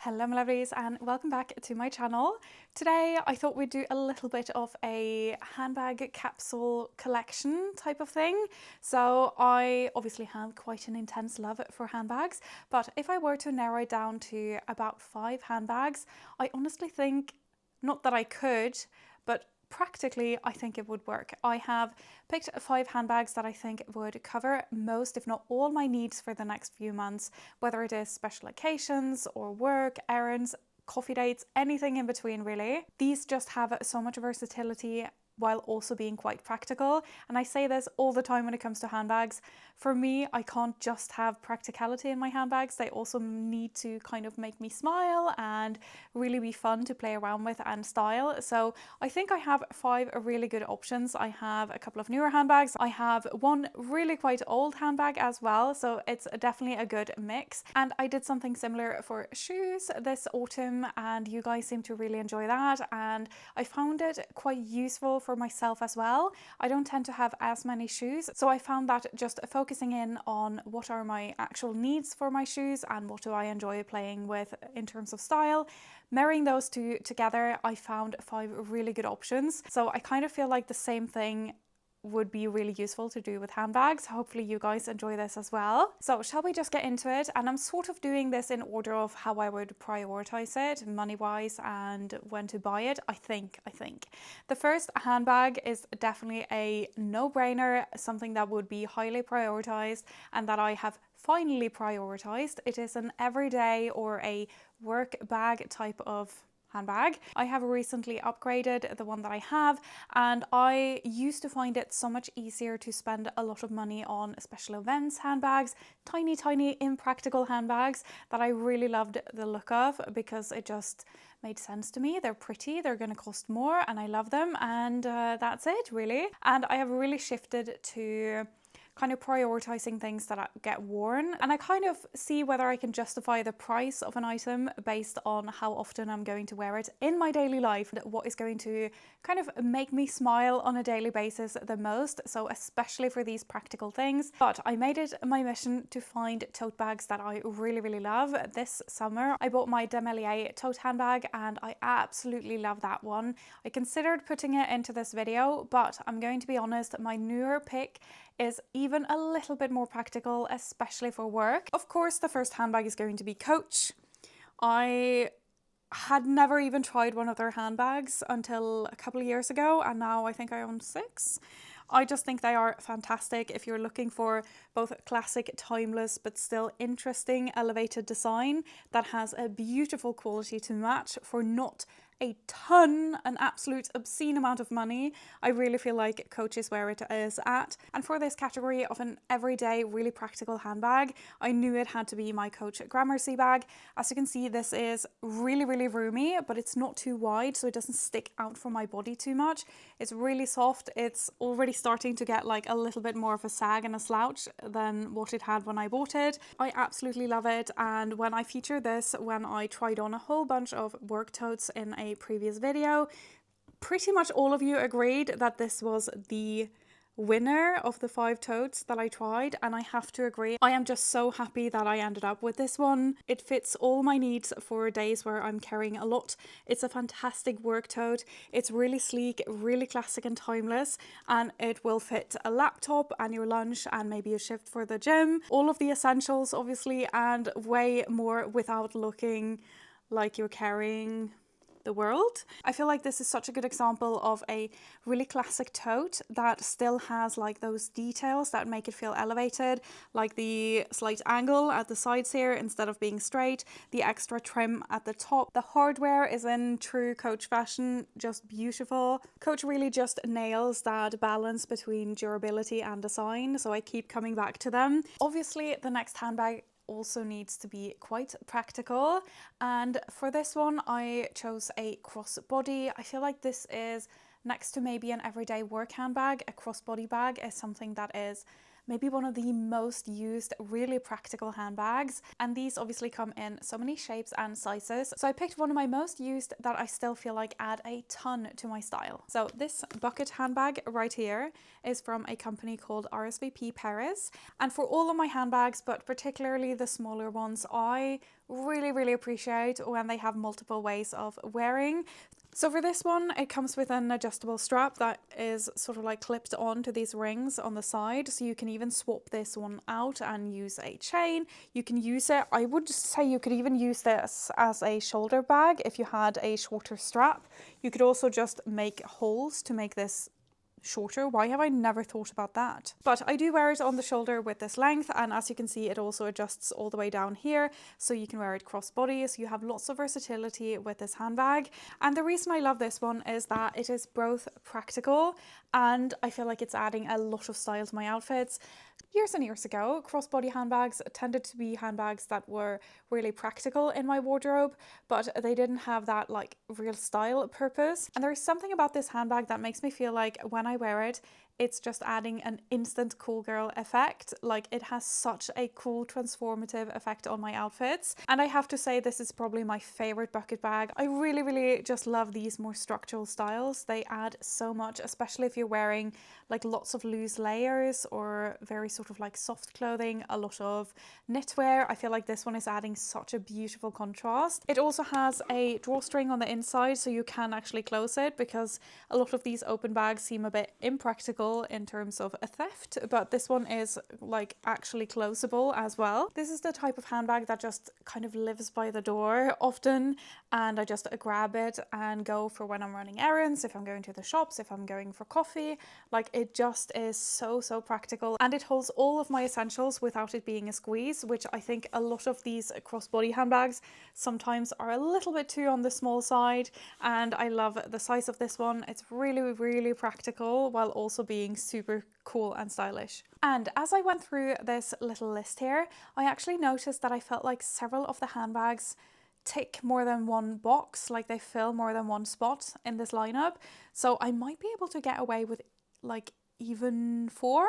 Hello my lovelies and welcome back to my channel. Today I thought we'd do a little bit of a handbag capsule collection type of thing. So I obviously have quite an intense love for handbags, but if I were to narrow it down to about 5 handbags, I honestly think, not that I could, but practically I think it would work. I have picked 5 handbags that I think would cover most, if not all, my needs for the next few months, whether it is special occasions or work, errands, coffee dates, anything in between really. These just have so much versatility while also being quite practical. And I say this all the time when it comes to handbags. For me, I can't just have practicality in my handbags. They also need to kind of make me smile and really be fun to play around with and style. So I think I have 5 really good options. I have a couple of newer handbags. I have one really quite old handbag as well. So it's definitely a good mix. And I did something similar for shoes this autumn and you guys seem to really enjoy that. And I found it quite useful for myself as well. I don't tend to have as many shoes, so I found that just focusing in on what are my actual needs for my shoes and what do I enjoy playing with in terms of style, marrying those two together, I found 5 really good options. So I kind of feel like the same thing would be really useful to do with handbags. Hopefully you guys enjoy this as well. So shall we just get into it? And I'm sort of doing this in order of how I would prioritize it money-wise and when to buy it. I think the first handbag is definitely a no-brainer, something that would be highly prioritized and that I have finally prioritized. It is an everyday or a work bag type of handbag. I have recently upgraded the one that I have, and I used to find it so much easier to spend a lot of money on special events handbags, tiny impractical handbags that I really loved the look of because it just made sense to me. They're pretty, they're going to cost more, and I love them, and that's it really. And I have really shifted to kind of prioritizing things that get worn, and I kind of see whether I can justify the price of an item based on how often I'm going to wear it in my daily life, what is going to kind of make me smile on a daily basis the most, so especially for these practical things. But I made it my mission to find tote bags that I really love. This summer I bought my Demelier tote handbag and I absolutely love that one. I considered putting it into this video, but I'm going to be honest, my newer pick is even a little bit more practical, especially for work. Of course, the first handbag is going to be Coach. I had never even tried one of their handbags until a couple of years ago, and now I think I own 6. I just think they are fantastic if you're looking for both classic, timeless, but still interesting elevated design that has a beautiful quality to match for not a ton, an absolute obscene amount of money. I really feel like Coach is where it is at. And for this category of an everyday, really practical handbag, I knew it had to be my Coach Gramercy bag. As you can see, this is really roomy, but it's not too wide, so it doesn't stick out from my body too much. It's really soft. It's already starting to get like a little bit more of a sag and a slouch than what it had when I bought it. I absolutely love it, and when I featured this, when I tried on a whole bunch of work totes in a previous video, pretty much all of you agreed that this was the winner of the 5 totes that I tried, and I have to agree. I am just so happy that I ended up with this one. It fits all my needs for days where I'm carrying a lot. It's a fantastic work tote. It's really sleek, really classic and timeless, and it will fit a laptop and your lunch and maybe a shift for the gym. All of the essentials obviously, and way more without looking like you're carrying the world. I feel like this is such a good example of a really classic tote that still has like those details that make it feel elevated, like the slight angle at the sides here instead of being straight, the extra trim at the top. The hardware is in true Coach fashion, just beautiful. Coach really just nails that balance between durability and design, so I keep coming back to them. Obviously, the next handbag also needs to be quite practical, and for this one I chose a crossbody. I feel like this is, next to maybe an everyday work handbag, a crossbody bag is something that is maybe one of the most used, really practical handbags. And these obviously come in so many shapes and sizes. So I picked one of my most used that I still feel like add a ton to my style. So this bucket handbag right here is from a company called RSVP Paris. And for all of my handbags, but particularly the smaller ones, I really appreciate when they have multiple ways of wearing. So for this one, it comes with an adjustable strap that is sort of like clipped onto these rings on the side. So you can even swap this one out and use a chain. You can use it, I would say you could even use this as a shoulder bag if you had a shorter strap. You could also just make holes to make this shorter. Why have I never thought about that? But I do wear it on the shoulder with this length, and as you can see, it also adjusts all the way down here, so you can wear it crossbody. So you have lots of versatility with this handbag. And the reason I love this one is that it is both practical and I feel like it's adding a lot of style to my outfits. Years and years ago, crossbody handbags tended to be handbags that were really practical in my wardrobe, but they didn't have that like real style purpose. And there's something about this handbag that makes me feel like when I wear it, it's just adding an instant cool girl effect. Like, it has such a cool transformative effect on my outfits. And I have to say, this is probably my favorite bucket bag. I really just love these more structural styles. They add so much, especially if you're wearing like lots of loose layers or very sort of like soft clothing, a lot of knitwear. I feel like this one is adding such a beautiful contrast. It also has a drawstring on the inside, so you can actually close it, because a lot of these open bags seem a bit impractical in terms of a theft, but this one is like actually closable as well. This is the type of handbag that just kind of lives by the door often, and I just grab it and go for when I'm running errands, if I'm going to the shops, if I'm going for coffee. Like, it just is so practical, and it holds all of my essentials without it being a squeeze, which I think a lot of these crossbody handbags sometimes are a little bit too on the small side. And I love the size of this one. It's really practical while also being super cool and stylish. And as I went through this little list here, I actually noticed that I felt like several of the handbags tick more than one box, like they fill more than one spot in this lineup. So I might be able to get away with like even 4.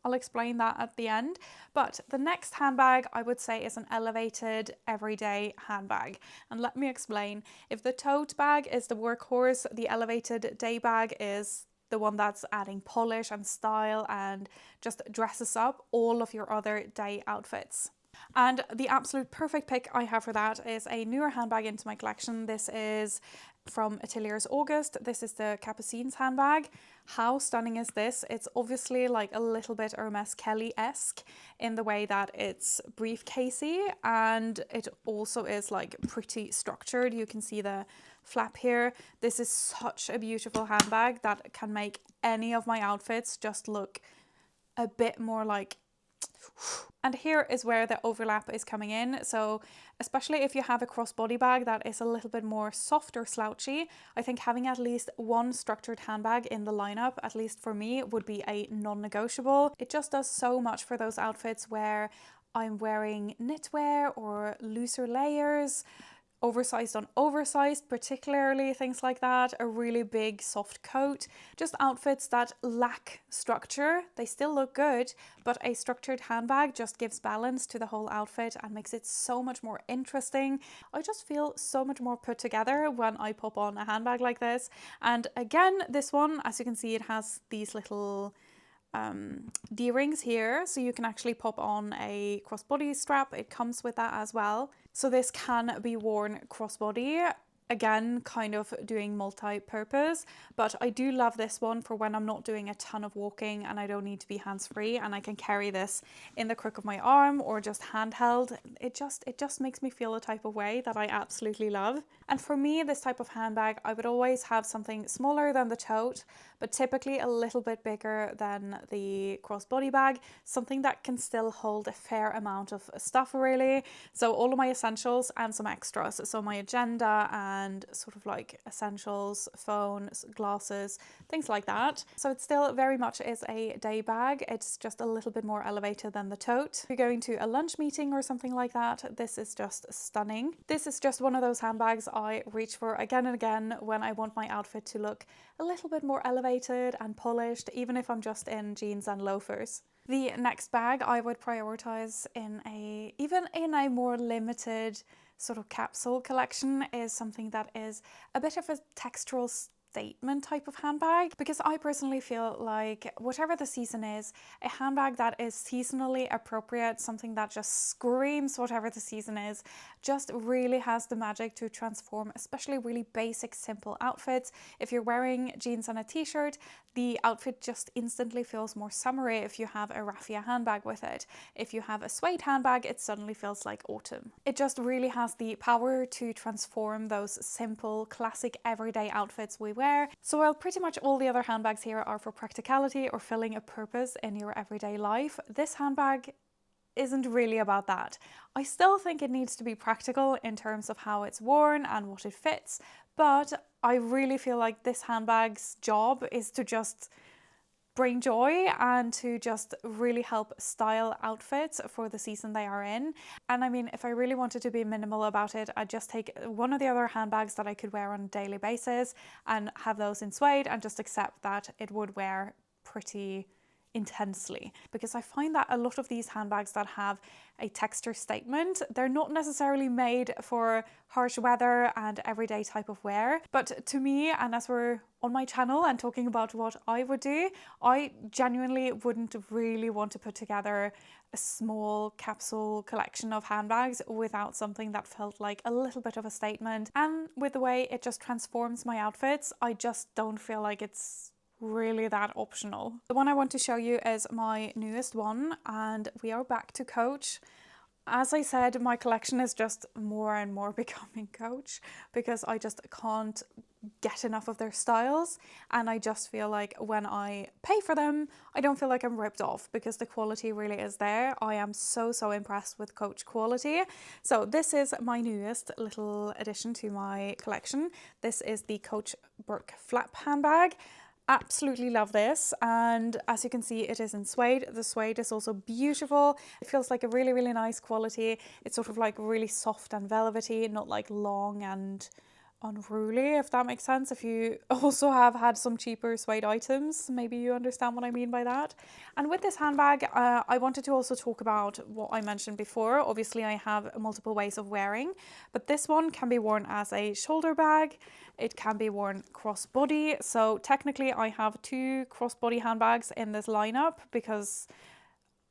I'll explain that at the end. But the next handbag I would say is an elevated everyday handbag. And let me explain. If the tote bag is the workhorse, the elevated day bag is the one that's adding polish and style and just dresses up all of your other day outfits. And the absolute perfect pick I have for that is a newer handbag into my collection. This is from Atelier's August. This is the Capucines handbag. How stunning is this? It's obviously like a little bit Hermes Kelly-esque in the way that it's briefcasey, and it also is like pretty structured. You can see the flap here. This is such a beautiful handbag that can make any of my outfits just look a bit more like. And here is where the overlap is coming in. So especially if you have a crossbody bag that is a little bit more soft or slouchy, I think having at least one structured handbag in the lineup, at least for me, would be a non-negotiable. It just does so much for those outfits where I'm wearing knitwear or looser layers, oversized on oversized, particularly things like that, a really big soft coat, just outfits that lack structure. They still look good, but a structured handbag just gives balance to the whole outfit and makes it so much more interesting. I just feel so much more put together when I pop on a handbag like this. And again, this one, as you can see, it has these little D-rings here, so you can actually pop on a crossbody strap. It comes with that as well. So this can be worn crossbody, again, kind of doing multi-purpose, but I do love this one for when I'm not doing a ton of walking and I don't need to be hands-free, and I can carry this in the crook of my arm or just handheld. It just makes me feel a type of way that I absolutely love. And for me, this type of handbag, I would always have something smaller than the tote, but typically a little bit bigger than the crossbody bag, something that can still hold a fair amount of stuff really. So all of my essentials and some extras, so my agenda and and sort of like essentials, phone, glasses, things like that. So it still very much is a day bag. It's just a little bit more elevated than the tote. If you're going to a lunch meeting or something like that, this is just stunning. This is just one of those handbags I reach for again and again when I want my outfit to look a little bit more elevated and polished, even if I'm just in jeans and loafers. The next bag I would prioritize even in a more limited sort of capsule collection is something that is a bit of a textural statement type of handbag, because I personally feel like whatever the season is, a handbag that is seasonally appropriate, something that just screams whatever the season is, just really has the magic to transform especially really basic, simple outfits. If you're wearing jeans and a t-shirt, the outfit just instantly feels more summery if you have a raffia handbag with it. If you have a suede handbag, it suddenly feels like autumn. It just really has the power to transform those simple, classic, everyday outfits we wear. So while pretty much all the other handbags here are for practicality or filling a purpose in your everyday life, this handbag isn't really about that. I still think it needs to be practical in terms of how it's worn and what it fits, but I really feel like this handbag's job is to just bring joy and to just really help style outfits for the season they are in. And I mean, if I really wanted to be minimal about it, I'd just take one of the other handbags that I could wear on a daily basis and have those in suede and just accept that it would wear pretty intensely, because I find that a lot of these handbags that have a texture statement, they're not necessarily made for harsh weather and everyday type of wear. But to me, and as we're on my channel and talking about what I would do, I genuinely wouldn't really want to put together a small capsule collection of handbags without something that felt like a little bit of a statement. And with the way it just transforms my outfits, I just don't feel like it's really that optional. The one I want to show you is my newest one, and we are back to Coach. As I said, my collection is just more and more becoming Coach because I just can't get enough of their styles, and I just feel like when I pay for them, I don't feel like I'm ripped off because the quality really is there. I am so impressed with Coach quality. So this is my newest little addition to my collection. This is the Coach Burke Flap handbag. Absolutely love this, and as you can see, it is in suede. The suede is also beautiful. It feels like a really nice quality. It's sort of like really soft and velvety, not like long and unruly, if that makes sense. If you also have had some cheaper suede items, maybe you understand what I mean by that. And with this handbag, I wanted to also talk about what I mentioned before. Obviously, I have multiple ways of wearing, but this one can be worn as a shoulder bag. It can be worn crossbody. So technically, I have two crossbody handbags in this lineup because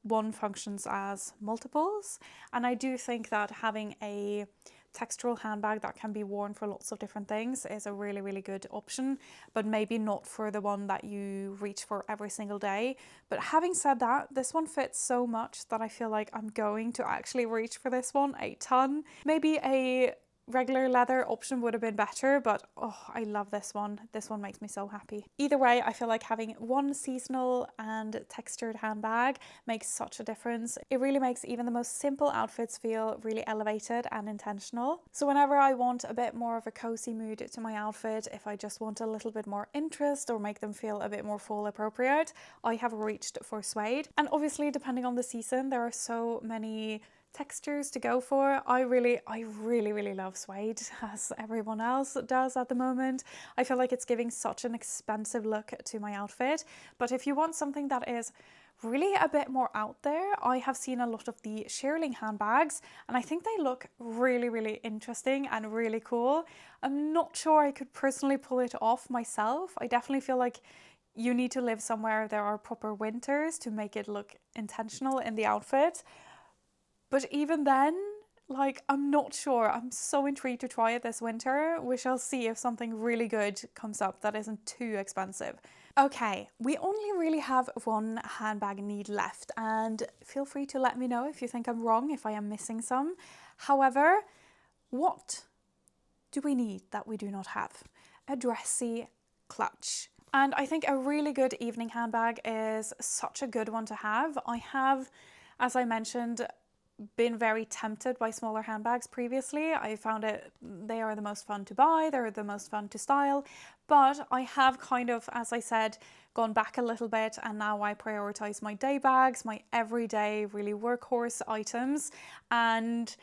one functions as multiples. And I do think that having a textural handbag that can be worn for lots of different things is a really good option, but maybe not for the one that you reach for every single day. But having said that, this one fits so much that I feel like I'm going to actually reach for this one a ton. Maybe a regular leather option would have been better, but oh, I love this one. This one makes me so happy. Either way, I feel like having one seasonal and textured handbag makes such a difference. It really makes even the most simple outfits feel really elevated and intentional. So whenever I want a bit more of a cozy mood to my outfit, if I just want a little bit more interest or make them feel a bit more fall appropriate, I have reached for suede. And obviously, depending on the season, there are so many textures to go for. I really love suede, as everyone else does at the moment. I feel like it's giving such an expensive look to my outfit, but if you want something that is really a bit more out there, I have seen a lot of the shearling handbags and I think they look really interesting and really cool. I'm not sure I could personally pull it off myself. I definitely feel like you need to live somewhere there are proper winters to make it look intentional in the outfit. But even then, like, I'm not sure. I'm so intrigued to try it this winter. We shall see if something really good comes up that isn't too expensive. Okay, we only really have one handbag need left, and feel free to let me know if you think I'm wrong, if I am missing some. However, what do we need that we do not have? A dressy clutch. And I think a really good evening handbag is such a good one to have. I have, as I mentioned, been very tempted by smaller handbags previously. I found they are the most fun to buy, they're the most fun to style, but I have kind of, as I said, gone back a little bit, and now I prioritize my day bags, my everyday really workhorse items, and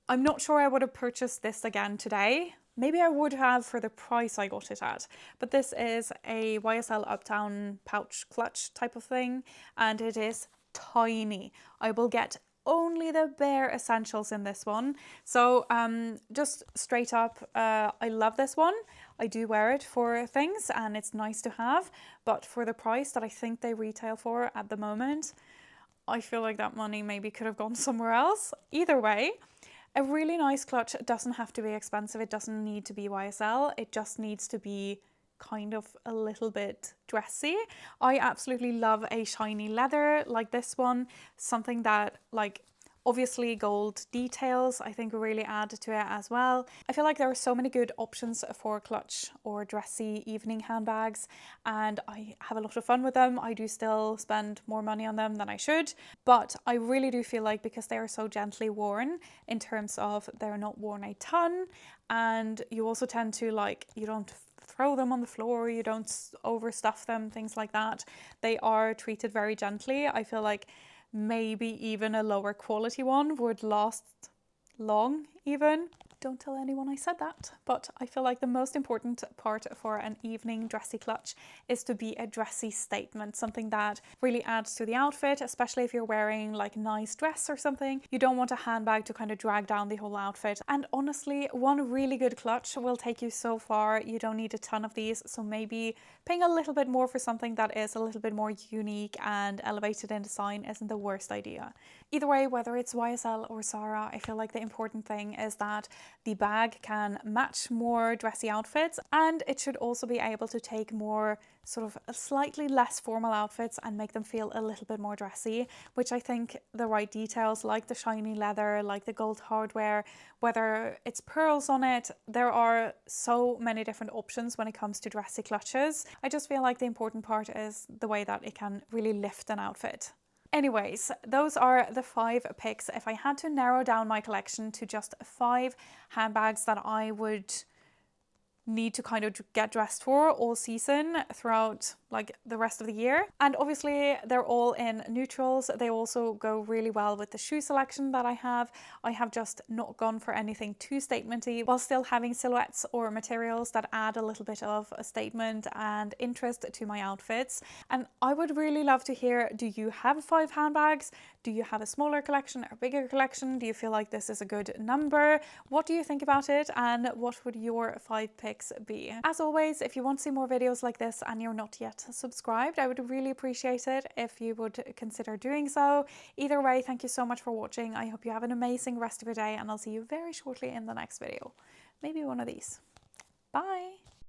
I'm not sure I would have purchased this again today. Maybe I would have for the price I got it at, but this is a YSL up-down pouch clutch type of thing, and it is tiny. I will get only the bare essentials in this one. So just straight up, I love this one. I do wear it for things and it's nice to have, but for the price that I think they retail for at the moment, I feel like that money maybe could have gone somewhere else. Either way, a really nice clutch doesn't have to be expensive. It doesn't need to be YSL. It just needs to be kind of a little bit dressy. I absolutely love a shiny leather like this one, something that, like, obviously gold details I think really add to it as well. I feel like there are so many good options for clutch or dressy evening handbags, and I have a lot of fun with them. I do still spend more money on them than I should, but I really do feel like because they are so gently worn, in terms of they're not worn a ton, and you also tend to, like, you don't throw them on the floor, you don't overstuff them, things like that. They are treated very gently. I feel like maybe even a lower quality one would last long even. Don't tell anyone I said that, but I feel like the most important part for an evening dressy clutch is to be a dressy statement, something that really adds to the outfit, especially if you're wearing like a nice dress or something. You don't want a handbag to kind of drag down the whole outfit. And honestly, one really good clutch will take you so far. You don't need a ton of these, so maybe paying a little bit more for something that is a little bit more unique and elevated in design isn't the worst idea. Either way, whether it's YSL or Zara, I feel like the important thing is that the bag can match more dressy outfits, and it should also be able to take more sort of slightly less formal outfits and make them feel a little bit more dressy, which I think the right details, like the shiny leather, like the gold hardware, whether it's pearls on it, there are so many different options when it comes to dressy clutches. I just feel like the important part is the way that it can really lift an outfit. Anyways, those are the 5 picks. If I had to narrow down my collection to just 5 handbags that I would need to kind of get dressed for all season throughout like the rest of the year. And obviously they're all in neutrals. They also go really well with the shoe selection that I have. I have just not gone for anything too statementy while still having silhouettes or materials that add a little bit of a statement and interest to my outfits. And I would really love to hear, do you have 5 handbags? Do you have a smaller collection or bigger collection? Do you feel like this is a good number? What do you think about it? And what would your 5 picks be? As always, if you want to see more videos like this and you're not yet subscribed, I would really appreciate it if you would consider doing so. Either way, thank you so much for watching. I hope you have an amazing rest of your day, and I'll see you very shortly in the next video. Maybe one of these. Bye!